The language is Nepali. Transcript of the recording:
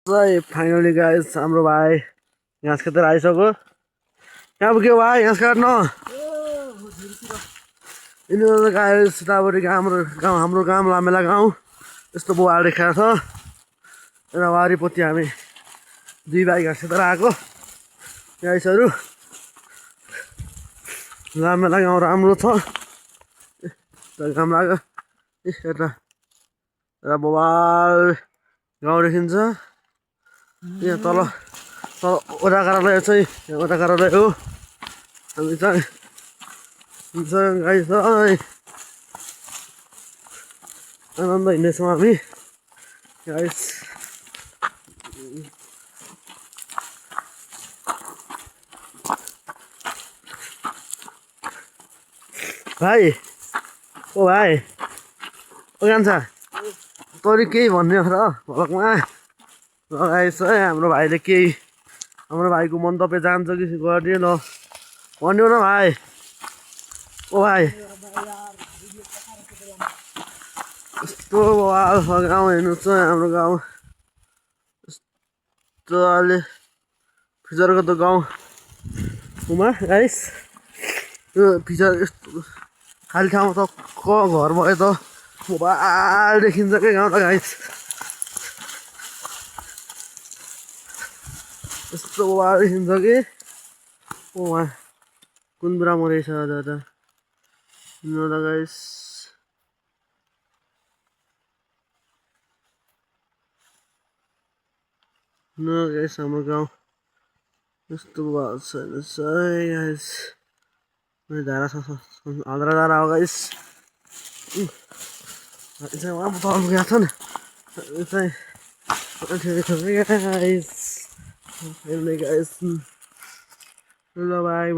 फाइनली गाइस हाम्रो भाइ घाँस काटेर आइसक्यो। कहाँ पुग्यो भाइ घाँस काट्न? यिनीहरू गाइस सीतापुरी हाम्रो गाउँ लामेला गाउँ यस्तो बुवा देखाएको छ। र वारिपट्टि हामी दुई भाइ घाँस काटेर आएको गाइसहरू। लामेला गाउँ राम्रो छ। घाम लाग्यो यता बबाल गाउँ देखिन्छ। यहाँ तल ओदा कार्यालय चाहिँ यहाँ ओदा कार्यालय हो। हामी चाहिँ गाइस आनन्द हिँड्दैछौँ हामी गाइस। भाइ ओ भाइ ओ कान्छा तैँले केही भन्ने र भ्लगमा लगाएछ है। हाम्रो भाइले केही हाम्रो भाइको मन्तव्य जान्छ कि गरिदिएन भन्यो न भाइ। ओ भाइ यस्तो गाउँ हेर्नु छ हाम्रो गाउँ। यस्तो अहिले फिचरको त गाउँमा गाइस यो फिचर यस्तो खाली ठाउँमा त घर भयो त मोबाइल देखिन्छ क्या गाउँ त गाइस। यस्तो मोबाइल देखिन्छ कि ओ वहाँ कुन बुढामा रहेछ दादा न त गाइस। न गाइस हाम्रो गाउँ यस्तो भएको छैन गाइस। धारा छ आन्द्रा धारा हो गाइस। चाहिँ उहाँ तल पुगेको छ नि चाहिँ गाइस। गाइस ल भाइ।